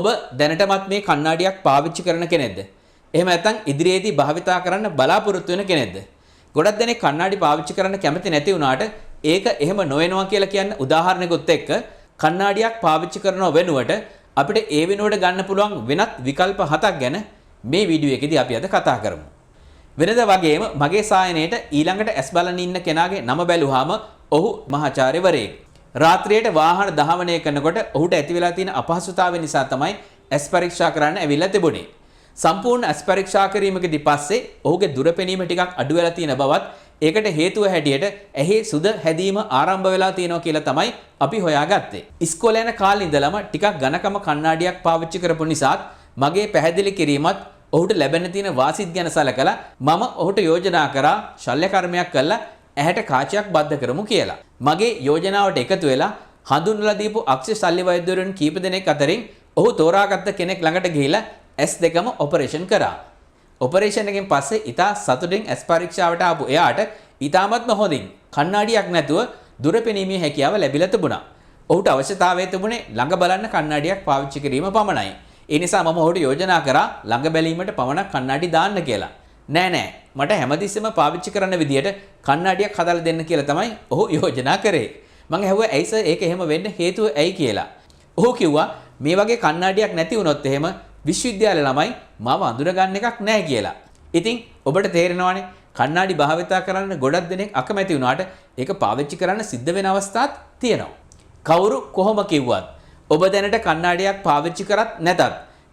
ඔබ දැනටමත් මේ කණ්ණාඩියක් පාවිච්චි කරන කෙනෙක්ද? එහෙම නැත්නම් ඉදිරියේදී භාවිතා කරන්න බලාපොරොත්තු වෙන කෙනෙක්ද? ගොඩක් දෙනෙක් කණ්ණාඩි පාවිච්චි කරන්න කැමති නැති වුණාට ඒක එහෙම නොවෙනවා කියලා කියන උදාහරණයකට එක්ක කණ්ණාඩියක් පාවිච්චි කරනව වෙනුවට අපිට ඒ වෙනුවට ගන්න පුළුවන් වෙනත් විකල්ප 7ක් ගැන මේ වීඩියෝ එකේදී අපි අද කතා කරමු. වෙනද වගේම මගේ සායනයේට ඊළඟට ඇස් බලන ඉන්න කෙනාගේ නම බැලුවාම ඔහු මහාචාර්යවරයෙක්. රාත්‍රියේට වාහන දහවණය කරනකොට ඔහුට ඇති වෙලා තියෙන අපහසුතාවය නිසා තමයි ඇස් පරීක්ෂා කරන්න ඇවිල්ලා තිබුණේ. සම්පූර්ණ ඇස් පරීක්ෂා කිරීමකදී පස්සේ ඔහුගේ දුර පෙනීම ටිකක් අඩු වෙලා තියෙන බවත් ඒකට හේතුව හැටියට ඇහි සුද හැදීම ආරම්භ වෙලා තියෙනවා කියලා තමයි අපි හොයාගත්තේ. ඉස්කෝලේ යන කාලේ ඉඳලම ටිකක් ඝනකම කණ්ණාඩියක් පාවිච්චි කරපු නිසාත් මගේ පැහැදිලි කිරීමත් ඔහුට ලැබෙන තියෙන වාසිත් ගැන සලකලා මම ඔහුට යෝජනා කරා ශල්‍ය කර්මයක් කළා ඇහැට කාචයක් බද්ධ කරමු කියලා. මගේ යෝජනාවට එකතු වෙලා හඳුන්වලා දීපු අක්ෂය ශල්‍ය වෛද්‍යවරුන් කීප දෙනෙක් අතරින් ඔහු තෝරාගත්ත කෙනෙක් ළඟට ගිහිලා ඇස් දෙකම ඔපරේෂන් කරා. ඔපරේෂන් එකෙන් පස්සේ ඊට සතුටින් ඇස් පරීක්ෂාවට ආපු එයාට ඊටමත්ම හොඳින් කණ්ණාඩියක් නැතුව දුර පෙනීමේ හැකියාව ලැබිලා තිබුණා. ඔහුට අවශ්‍යතාවය තිබුණේ ළඟ බලන්න කණ්ණාඩියක් පාවිච්චි කිරීම පමණයි. ඒ නිසා මම ඔහුට යෝජනා කරා ළඟ බැලීමට පමණක් කණ්ණාඩි දාන්න කියලා. නෑ මට හැමතිස්සෙම පාවිච්චි කරන්න විදියට කණ්ණාඩියක් හදලා දෙන්න කියලා තමයි ඔහු යෝජනා කරේ. මම ඇහුවා ඇයි සර් ඒක එහෙම වෙන්න හේතුව ඇයි කියලා. ඔහු කිව්වා මේ වගේ කණ්ණාඩියක් නැති වුණොත් එහෙම විශ්වවිද්‍යාල ළමයි මාව අඳුර ගන්න එකක් නැහැ කියලා. ඉතින් ඔබට තේරෙනවානේ කණ්ණාඩි භාවිතා කරන්න ගොඩක් දෙනෙක් අකමැති වුණාට ඒක පාවිච්චි කරන්න සිද්ධ වෙන අවස්ථාත් තියෙනවා. කවුරු කොහොම කිව්වත් ඔබ දැනට කණ්ණාඩියක් පාවිච්චි කරත් නැතත්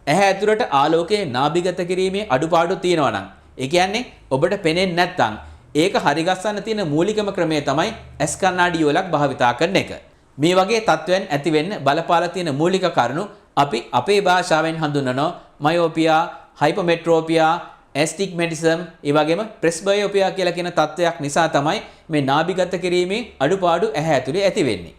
ඇහැ ඇතුළට ආලෝකයේ නාභිගත කිරීමේ අඩුපාඩු තියෙනවා නම් ඒ කියන්නේ ඔබට පේන්නේ නැත්නම් ඒක හරි ගස්සන්න තියෙන මූලිකම ක්‍රමය තමයි ඇස් කණ්ණාඩි වලක් භාවිතා කරන එක. මේ වගේ තත්වයන් ඇති වෙන්න බලපාලා තියෙන මූලික කාරණු අපි අපේ භාෂාවෙන් හඳුන්වනවා මයෝපියා, හයිපර්මෙට්‍රෝපියා, ඇස්ටිග්මැටිසම්, ඒ වගේම ප්‍රෙස්බයෝපියා කියලා කියන තත්වයක් නිසා තමයි මේ නාභිගත කිරීමේ අඩුපාඩු ඇහැ ඇතුලේ ඇති වෙන්නේ.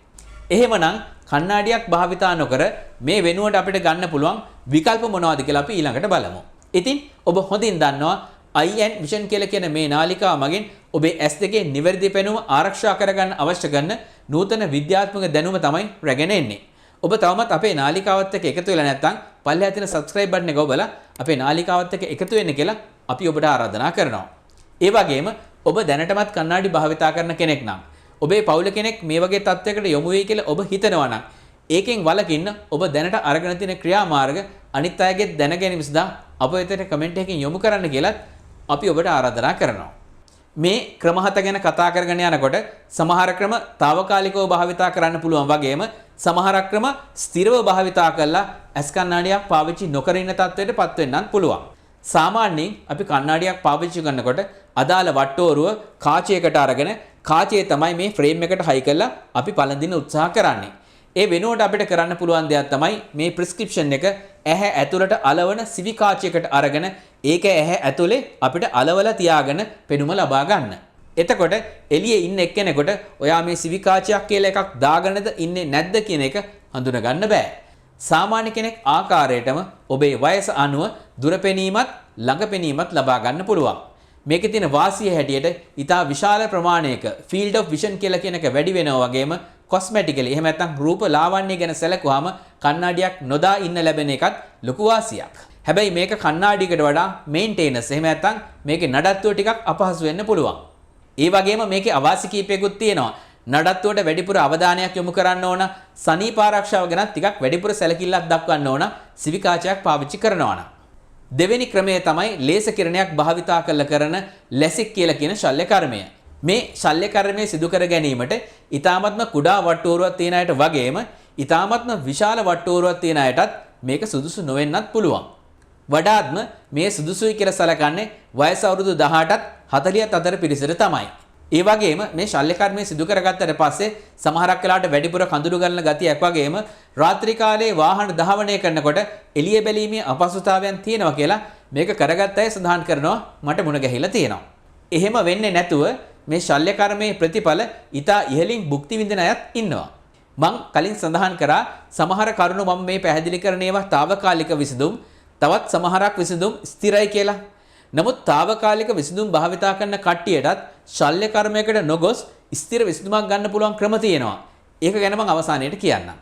එහෙමනම් කණ්ණාඩියක් භාවිතා නොකර මේ වෙනුවට අපිට ගන්න පුළුවන් විකල්ප මොනවද කියලා අපි ඊළඟට බලමු. ඉතින් ඔබ හොඳින් දන්නවා IN Vision කියලා කියන මේ නාලිකාව මගින් ඔබේ ඇස් දෙකේ නිවැරදි පෙනුම ආරක්ෂා කරගන්න අවශ්‍ය කරන නූතන විද්‍යාත්මක දැනුම තමයි රැගෙන එන්නේ. ඔබ තවමත් අපේ නාලිකාවත් එක්ක එකතු වෙලා නැත්නම් පල්ලෙහා තියෙන subscribe button එක ඔබලා අපේ නාලිකාවත් එක්ක එකතු වෙන්න කියලා අපි ඔබට ආරාධනා කරනවා. ඒ වගේම ඔබ දැනටමත් කණ්ණාඩි භාවිතා කරන කෙනෙක් නම් ඔබේ පවුල කෙනෙක් මේ වගේ තත්යකට යොමු වෙයි කියලා ඔබ හිතනවා නම් ඒකෙන් වළකින්න ඔබ දැනට අරගෙන තියෙන ක්‍රියාමාර්ග අනිත් අයගේ දැන ගැනීම සඳහා අප වෙතට කමෙන්ට් එකකින් යොමු කරන්න කියලා අපි ඔබට ආරාධනා කරනවා. මේ ක්‍රම 7 ගැන කතා කරගෙන යනකොට සමහර ක්‍රම తాවකාලිකව භාවිතා කරන්න පුළුවන් වගේම සමහර ක්‍රම ස්ථිරව භාවිතා කරලා ඇස් කණ්ණාඩියක් පාවිච්චි නොකර ඉන්න තත්ත්වයට පත් වෙන්නත් පුළුවන්. සාමාන්‍යයෙන් අපි කණ්ණාඩියක් පාවිච්චි කරනකොට අදාළ වට්ටෝරුව කාචයකට අරගෙන කාචයේ තමයි මේ ෆ්‍රේම් එකට හයි කරලා අපි පළඳින්න උත්සාහ කරන්නේ. ඒ වෙනුවට අපිට කරන්න පුළුවන් දෙයක් තමයි මේ ප්‍රෙස්ක්‍රිප්ෂන් එක ඇහැ ඇතුළට අලවන සිවි කාචයකට අරගෙන ඒක ඇහැ ඇතුලේ අපිට අලවලා තියාගෙන පෙනුම ලබා ගන්න. එතකොට එළියේ ඉන්න එක්කෙනෙකුට ඔයා මේ සිවි කාචයක් කියලා එකක් දාගෙනද ඉන්නේ නැද්ද කියන එක හඳුනා ගන්න බෑ. සාමාන්‍ය කෙනෙක් ආකාරයටම ඔබේ වයස අනුව දුර පෙනීමත් ළඟ පෙනීමත් ලබා ගන්න පුළුවන්. මේකේ තියෙන වාසිය හැටියට ඊටා විශාල ප්‍රමාණයක field of vision කියලා කියන එක වැඩි වෙනවා වගේම cosmetically එහෙම නැත්නම් රූප ලාවන්‍ය ගැන සැලකුවාම කණ්ණාඩියක් නොදා ඉන්න ලැබෙන එකත් ලොකු වාසියක්. හැබැයි මේක කණ්ණාඩියකට වඩා මේන්ටේනන්ස් එහෙම නැත්නම් මේකේ නඩත්තුව ටිකක් අපහසු වෙන්න පුළුවන්. ඒ වගේම මේකේ අවාසි කීපයකුත් තියෙනවා. නඩත්තුවට වැඩිපුර අවධානයක් යොමු කරන්න ඕන, සනීප ආරක්ෂාව ගැන ටිකක් වැඩිපුර සැලකිල්ලක් දක්වන්න ඕන සිවි කාචයක් පාවිච්චි කරනවා නම්. දෙවෙනි ක්‍රමය තමයි ලේසර් කිරණයක් භාවිතා කරන ලැසික් කියලා කියන ශල්‍ය කර්මය. මේ ශල්‍ය කර්මය සිදු කර ගැනීමට ඊ타මත්ම කුඩා වට්ටෝරුවක් තියෙන අයට වගේම ඊ타මත්ම විශාල වට්ටෝරුවක් තියෙන අයටත් මේක සුදුසු නොවෙන්නත් පුළුවන්. වඩාත්ම මේ සුදුසුයි කියලා සැලකන්නේ වයස අවුරුදු 18ත් 40ත් අතර පිරිසට තමයි. ඒ වගේම මේ ශල්‍ය කර්මය සිදු කරගත්තට පස්සේ සමහරක් වෙලාවට වැඩිපුර කඳුළු ගලන ගතියක් වගේම රාත්‍රී කාලයේ වාහන දහවණය කරනකොට එළිය බැලීමේ අපහසුතාවයන් තියෙනවා කියලා මේක කරගත්ත අය සඳහන් කරනවා මට මුණ ගැහිලා තියෙනවා. එහෙම වෙන්නේ නැතුව මේ ශල්‍ය කර්මයේ ප්‍රතිඵල ඊටා ඉහළින් භුක්ති විඳින අයත් ඉන්නවා. මං කලින් සඳහන් කරා සමහර කරුණු මම මේ පැහැදිලි කරන ඒවා తాවකාලික විසඳුම්, තවත් සමහරක් විසඳුම් ස්ථිරයි කියලා. නමුත් తాවකාලික විසඳුම් භාවිතා කරන කට්ටියටත් ශල්‍ය කර්මයකට නොගොස් ස්ථිර විසඳුමක් ගන්න පුළුවන් ක්‍රම තියෙනවා. ඒක ගැන මම අවසානයේට කියන්නම්.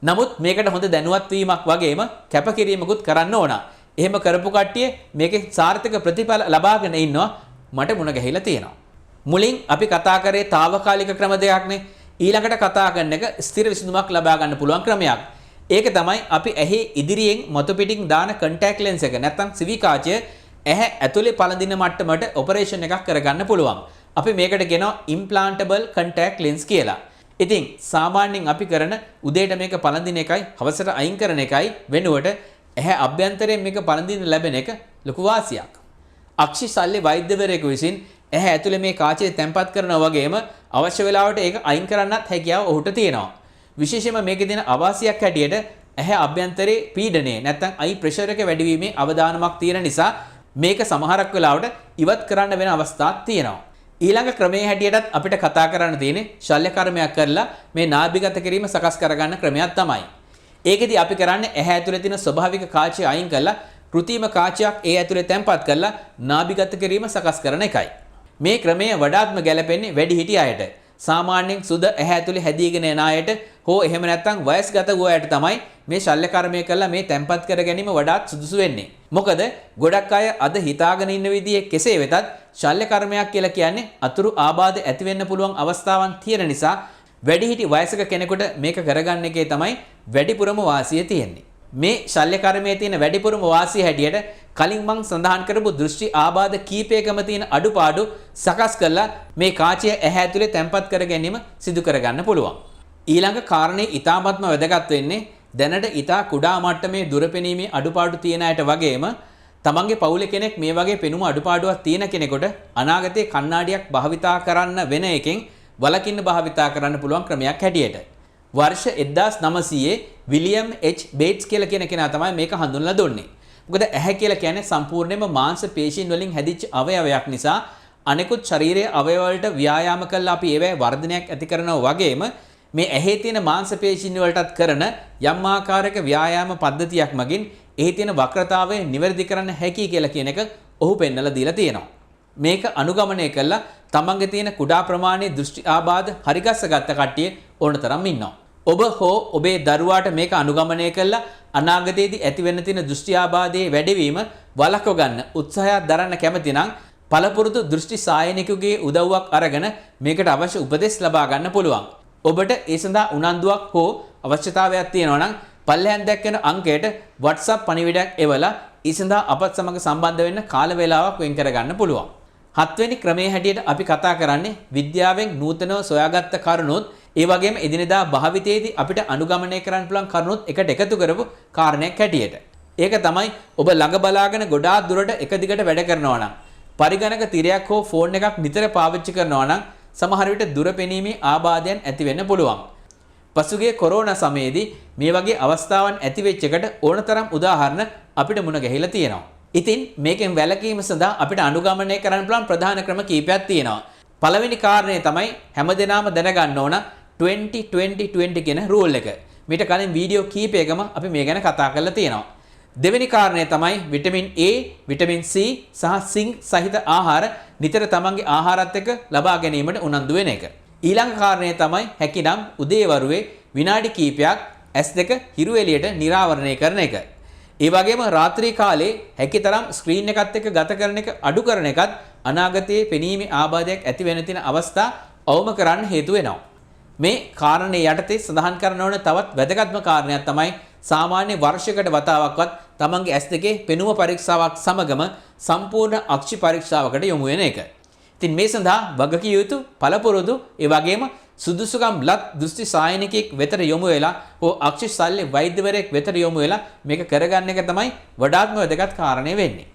නමුත් මේකට හොඳ දැනුවත් වීමක් වගේම කැපකිරීමකුත් කරන්න ඕන. එහෙම කරපු කට්ටිය මේකේ සාර්ථක ප්‍රතිඵල ලබාගෙන ඉන්නවා. මට මුණ ගැහිලා තියෙනවා. මුලින් අපි කතා කරේ తాවකාලික ක්‍රම දෙකක්නේ. ඊළඟට කතා කරන එක ස්ථිර විසඳුමක් ලබා ගන්න පුළුවන් ක්‍රමයක්. ඒක තමයි අපි ඇහි ඉදිරියෙන් මතු පිටින් දාන contact lens එක නැත්නම් සිවි කාචය ඇහැ ඇතුලේ පළඳින මට්ටමට ඔපරේෂන් එකක් කරගන්න පුළුවන්. අපි මේකට කියනවා implantable contact lens කියලා. ඉතින් සාමාන්‍යයෙන් අපි කරන උදේට මේක පළඳින එකයි හවසට අයින් කරන එකයි වෙනුවට ඇහැ අභ්‍යන්තරයෙන් මේක පළඳින්න ලැබෙන එක ලොකු වාසියක්. අක්ෂි ශල්‍ය වෛද්‍යවරයෙකු විසින් ඇහැ ඇතුලේ මේ කාචය තැම්පත් කරනවා වගේම අවශ්‍ය වෙලාවට ඒක අයින් කරන්නත් හැකියාව ඔහුට තියෙනවා. විශේෂයෙන්ම මේකේ තියෙන අවාසියක් හැටියට ඇහැ අභ්‍යන්තරයේ පීඩනය නැත්නම් අයි ප්‍රෙෂර් එක වැඩිවීමේ අවදානමක් තියෙන නිසා මේක සමහරක් වෙලාවට ඉවත් කරන්න වෙන අවස්ථාවක් තියෙනවා. ඊළඟ ක්‍රමයේ හැටියටත් අපිට කතා කරන්න තියෙන්නේ ශල්‍ය කර්මයක් කරලා මේ නාභිගත කිරීම සකස් කරගන්න ක්‍රමයක් තමයි. ඒකෙදි අපි කරන්නේ ඇහැ ඇතුලේ තියෙන ස්වභාවික කාචය අයින් කරලා કૃතිම කාචයක් ඒ ඇතුලේ තැම්පත් කරලා නාභිගත කිරීම සකස් කරන එකයි. මේ ක්‍රමය වඩාත්ම ගැලපෙන්නේ වැඩිහිටි අයට. සාමාන්‍යයෙන් සුද ඇහැ ඇතුලේ හැදීගෙන යන අයට හෝ එහෙම නැත්නම් වයස්ගත වූ අයට තමයි මේ ශල්‍ය කර්මය කළා මේ තැම්පත් කර ගැනීම වඩාත් සුදුසු වෙන්නේ. මොකද ගොඩක් අය අද හිතාගෙන ඉන්න විදිහේ කෙසේ වෙතත් ශල්‍ය කර්මයක් කියලා කියන්නේ අතුරු ආබාධ ඇති වෙන්න පුළුවන් අවස්ථාවන් තියෙන නිසා වැඩිහිටි වයසක කෙනෙකුට මේක කරගන්න එකේ තමයි වැඩිපුරම වාසිය තියෙන්නේ. මේ ශල්‍ය කර්මයේ තියෙන වැඩිපුරම වාසිය හැටියට කලින් මං සඳහන් කරපු දෘෂ්ටි ආබාධ කීපයකම තියෙන අඩුපාඩු සකස් කරලා මේ කාචය ඇහැ ඇතුලේ තැම්පත් කර ගැනීම සිදු කරගන්න පුළුවන්. ඊළඟ කාරණේ ඊටාත්ම වැදගත් වෙන්නේ දැනට ඊටා කුඩා මට්ටමේ දුරපෙනීමේ අඩුපාඩු තියෙන අයට වගේම තමන්ගේ පවුලේ කෙනෙක් මේ වගේ පෙනුම අඩුපාඩුවක් තියෙන කෙනෙකුට අනාගතයේ කණ්ණාඩියක් භාවිතා කරන්න වෙන එකෙන් වලකින්න භාවිතා කරන්න පුළුවන් ක්‍රමයක් හැටියට. වර්ෂ 1900 විලියම් H බේට්ස් කියලා කියන කෙනා තමයි මේක හඳුන්වලා දුන්නේ. මොකද ඇහැ කියලා කියන්නේ සම්පූර්ණයෙන්ම මාංශ පේශීන් වලින් හැදිච්ච අවයවයක් නිසා අනෙකුත් ශරීරයේ අවයව වලට ව්‍යායාම කළා අපි ඒවැ වර්ධනයක් ඇති කරනවා වගේම මේ ඇහි තියෙන මාංශ පේශීන් වලටත් කරන යම් ආකාරයක ව්‍යායාම පද්ධතියක් මගින් එහි තියෙන වක්‍රතාවය නිවැරදි කරන්න හැකි කියලා කියන එක ඔහු පෙන්නලා දීලා තියෙනවා. මේක අනුගමනය කළා තමන්ගේ තියෙන කුඩා ප්‍රමාණයේ දෘෂ්ටි ආබාධ හරිගස්ස ගත්ත කට්ටිය ඕනතරම් ඉන්නවා. ඔබ හෝ ඔබේ දරුවාට මේක අනුගමනය කළා අනාගතයේදී ඇති වෙන්න තියෙන දෘෂ්ටි ආබාධයේ වැඩිවීම වළක්ව ගන්න උත්සාහයක් දරන්න කැමති නම් පළපුරුදු දෘෂ්ටි සායනිකයෙකුගේ උදව්වක් අරගෙන මේකට අවශ්‍ය උපදෙස් ලබා ගන්න පුළුවන්. ඔබට ඒ සඳහා උනන්දුවක් හෝ අවශ්‍යතාවයක් තියෙනවා නම් පල්ලෙහාන් දැක්වෙන අංකයට WhatsApp පණිවිඩයක් එවලා ඒ සඳහා අපත් සමග සම්බන්ධ වෙන්න කාල වේලාවක් වෙන් කර ගන්න පුළුවන්. 7 වෙනි ක්‍රමයේ හැටියට අපි කතා කරන්නේ විද්‍යාවෙන් නූතනව සොයාගත්ත කරුණුත් ඒ වගේම එදිනෙදා භාවිතයේදී අපිට අනුගමනය කරන්න පුළුවන් කරුණුත් එකට එකතු කරපු කාරණයක් හැටියට. ඒක තමයි ඔබ ළඟ බලාගෙන ගොඩාක් දුරට එක දිගට වැඩ කරනවා නම් පරිගණක තිරයක් හෝ ෆෝන් එකක් නිතර පාවිච්චි කරනවා නම් සමහර විට දුර පෙනීමේ ආබාධයන් ඇති වෙන්න පුළුවන්. පසුගිය කොරෝනා සමයේදී මේ වගේ අවස්ථාවන් ඇති වෙච්ච එකට ඕනතරම් උදාහරණ අපිට මුණ ගැහිලා තියෙනවා. ඉතින් මේකෙන් වැළකීම සඳහා අපිට අනුගමනය කරන්න පුළුවන් ප්‍රධාන ක්‍රම කීපයක් තියෙනවා. පළවෙනි කාරණය තමයි හැමදෙනාම දැනගන්න ඕන 20-20-20 කියන රූල් එක. මීට කලින් වීඩියෝ කීපයකම අපි මේ ගැන කතා කරලා තියෙනවා. දෙවෙනි කාරණය තමයි විටමින් A, විටමින් C සහ සිංක් සහිත ආහාර නිතර තමන්ගේ ආහාරات එක්ක ලබා ගැනීමට උනන්දු වෙන එක. ඊළඟ කාරණය තමයි හැකිනම් උදේවරුේ විනාඩි කිහිපයක් S2 හිරු එළියට නිරාවරණය කරන එක. ඒ වගේම රාත්‍රී කාලේ හැකිතරම් ස්ක්‍රීන් එකත් එක්ක ගත කරන එක අඩු කරන එකත් අනාගතයේ පෙනීමේ ආබාධයක් ඇති වෙන තියෙන අවස්ථා අවම කරන්න හේතු වෙනවා. මේ කාරණේ යටතේ සඳහන් කරන්න ඕන තවත් වැදගත්ම කාරණයක් තමයි සාමාන්‍ය වර්ෂයකට වතාවක්වත් තමන්ගේ S2 පෙනුම පරීක්ෂාවක් සමගම සම්පූර්ණ අක්ෂි පරීක්ෂාවකට යොමු වෙන එක. ඉතින් මේ සඳහා වගකිය යුතු පළපුරුදු ඒ වගේම සුදුසුකම් ලත් දෘෂ්ටි සායනිකයෙක් වෙතට යොමු වෙලා හෝ අක්ෂි ශල්‍ය වෛද්‍යවරයෙක් වෙතට යොමු වෙලා මේක කරගන්න එක තමයි වඩාත්ම වැදගත් කාරණේ වෙන්නේ.